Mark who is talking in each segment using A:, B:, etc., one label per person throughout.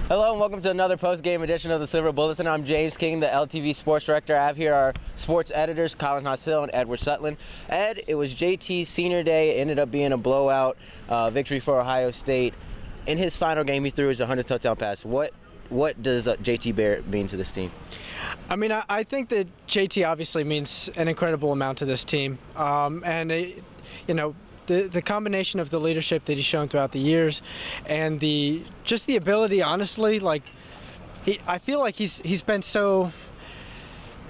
A: Hello and welcome to another post-game edition of the Silver Bulletin. I'm James King, the LTV Sports Director. I have here our sports editors, Colin Haas-Hill and Edward Sutland. Ed, it was JT's senior day. It ended up being a blowout victory for Ohio State. In his final game, he threw his 100th touchdown pass. What does JT Barrett mean to this team?
B: I mean, I think that JT obviously means an incredible amount to this team. The combination of the leadership that he's shown throughout the years and just the ability, honestly, I feel like he's been so,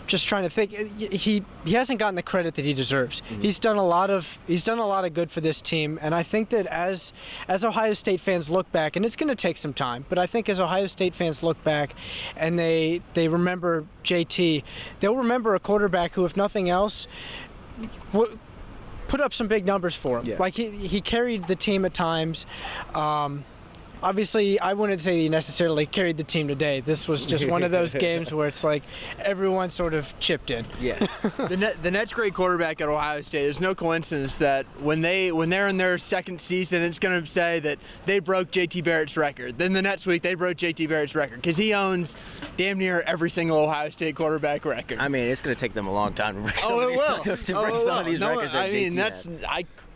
B: just trying to think, he hasn't gotten the credit that he deserves. Mm-hmm. He's done a lot of good for this team, and I think that as Ohio State fans look back, and it's going to take some time, but I think as Ohio State fans look back and they remember JT, they'll remember a quarterback who, if nothing else, put up some big numbers for him. Yeah. Like he carried the team at times. Obviously, I wouldn't say he necessarily carried the team today. This was just one of those games where it's like everyone sort of chipped in.
C: Yeah. The next great quarterback at Ohio State, there's no coincidence that when they're in their second season, it's going to say that they broke JT Barrett's record. Then the next week, they broke JT Barrett's record because he owns damn near every single Ohio State quarterback record.
A: I mean, it's going to take them a long time to break some of these records.
C: I mean,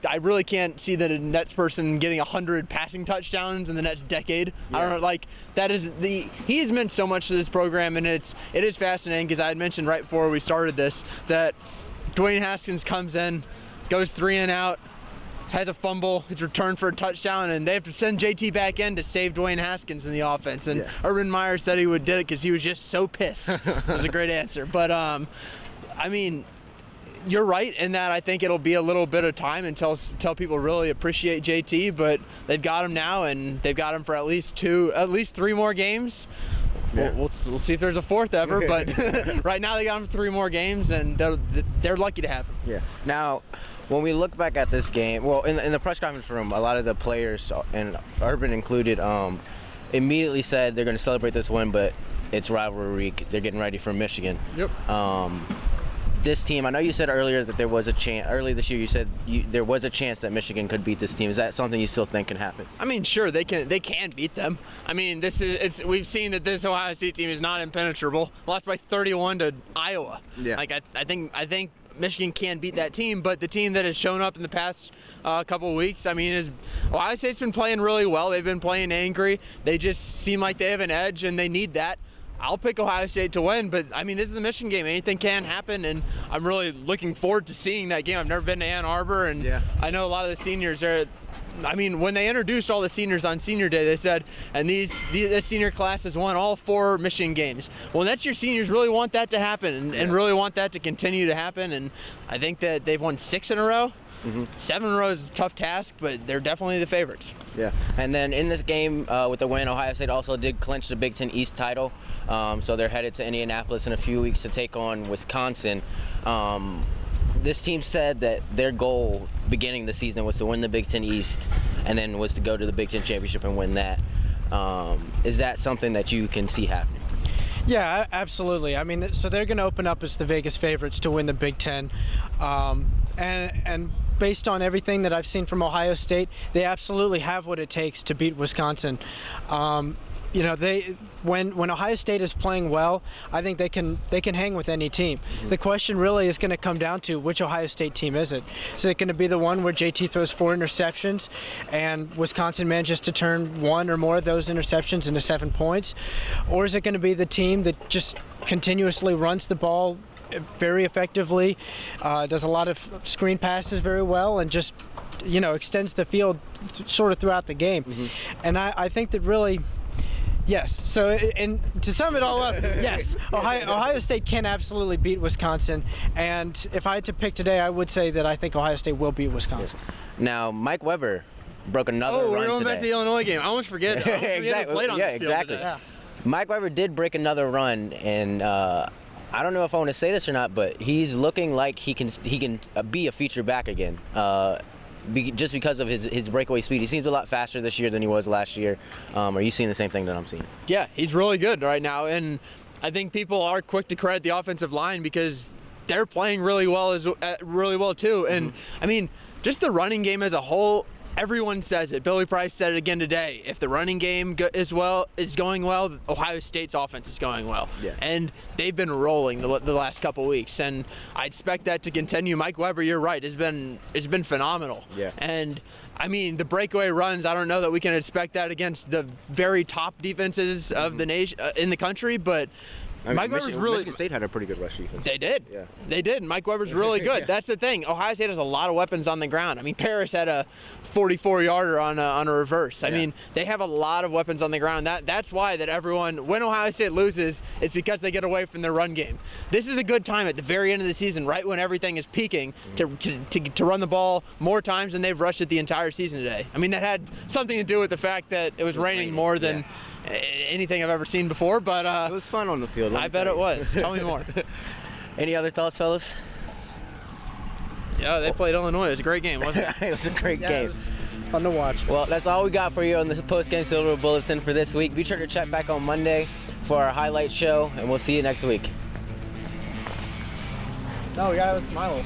C: I really can't see that a Nets person getting 100 passing touchdowns in the next decade. Yeah. I don't know, he has meant so much to this program, and it is fascinating because I had mentioned right before we started this that Dwayne Haskins comes in, goes 3 and out, has a fumble, it's returned for a touchdown, and they have to send JT back in to save Dwayne Haskins in the offense. And yeah. Urban Meyer said he did it because he was just so pissed. It was a great answer. But I mean, you're right in that I think it'll be a little bit of time until people really appreciate JT, but they've got him now, and they've got him for at least 3 more games. Yeah. We'll see if there's a fourth ever, but right now they got him for 3 more games, and they're lucky to have him.
A: Yeah. Now, when we look back at this game, well, in the press conference room, a lot of the players, and Urban included, immediately said they're going to celebrate this win, but it's rivalry week. They're getting ready for Michigan. Yep. This team, I know you said earlier that there was a chance, early this year you said there was a chance that Michigan could beat this team. Is that something you still think can happen? I
C: mean, sure, they can beat them. I mean, we've seen that this Ohio State team is not impenetrable. Lost by 31 to Iowa. Yeah. Like I think Michigan can beat that team, but the team that has shown up in the past couple of weeks, I mean, Ohio State's been playing really well. They've been playing angry. They just seem like they have an edge, and they need that. I'll pick Ohio State to win, but I mean, this is the Michigan game. Anything can happen, and I'm really looking forward to seeing that game. I've never been to Ann Arbor, and yeah. I know a lot of the seniors are. I mean, when they introduced all the seniors on senior day, they said, and this senior class has won all 4 Michigan games. Well, that's your seniors really want that to happen, and really want that to continue to happen, and I think that they've won 6 in a row. Mm-hmm. 7 in a row is a tough task, but they're definitely the favorites. Yeah,
A: and then in this game with the win, Ohio State also did clinch the Big Ten East title. So they're headed to Indianapolis in a few weeks to take on Wisconsin. This team said that their goal beginning the season was to win the Big Ten East, and then was to go to the Big Ten Championship and win that. Is that something that you can see happening?
B: Yeah, absolutely. I mean, so they're going to open up as the Vegas favorites to win the Big Ten. And based on everything that I've seen from Ohio State, they absolutely have what it takes to beat Wisconsin. You know, when Ohio State is playing well, I think they can hang with any team. Mm-hmm. The question really is going to come down to which Ohio State team is it? Is it going to be the one where JT throws 4 interceptions and Wisconsin manages to turn 1 or more of those interceptions into 7 points? Or is it going to be the team that just continuously runs the ball very effectively, does a lot of screen passes very well, and just, you know, extends the field sort of throughout the game? Mm-hmm. And I think that really, yes. So, and to sum it all up, yes, Ohio State can absolutely beat Wisconsin. And if I had to pick today, I would say that I think Ohio State will beat Wisconsin.
A: Now, Mike Weber broke another run today.
C: Oh, we're going back to the Illinois game. I almost forget.
A: Exactly.
C: Played on this field
A: exactly.
C: today. Yeah.
A: Mike Weber did break another run, and I don't know if I want to say this or not, but he's looking like he can be a feature back again. Just because of his breakaway speed. He seems a lot faster this year than he was last year. Are you seeing the same thing that I'm seeing?
C: Yeah, he's really good right now, and I think people are quick to credit the offensive line because they're playing really well too. And I mean, just the running game as a whole, everyone says it. Billy Price said it again today. If the running game is going well, Ohio State's offense is going well.
A: Yeah.
C: And they've been rolling the last couple weeks, and I expect that to continue. Mike Weber, you're right, has been phenomenal.
A: Yeah.
C: And I mean, the breakaway runs, I don't know that we can expect that against the very top defenses of the nation in the country, but
A: I mean,
C: Mike Weber's really.
A: Michigan State had a pretty good rush defense.
C: They did.
A: Yeah.
C: They did. Mike Weber's really good.
A: Yeah.
C: That's the thing. Ohio State has a lot of weapons on the ground. I mean, Paris had a 44-yarder on a reverse. I mean, they have a lot of weapons on the ground. That's why that everyone, when Ohio State loses, it's because they get away from their run game. This is a good time at the very end of the season, right when everything is peaking, to run the ball more times than they've rushed it the entire season today. I mean, that had something to do with the fact that it was raining more than anything I've ever seen before, but
A: it was fun on the field.
C: I bet it was. Tell me more.
A: Any other thoughts, fellas?
C: Yeah, they played Illinois. It was a great game, wasn't it?
A: It was a great game.
B: It was fun to watch.
A: Well, that's all we got for you on the post-game Silver Bulletin for this week. Be sure to check back on Monday for our highlight show, and we'll see you next week.
B: No, we gotta smile.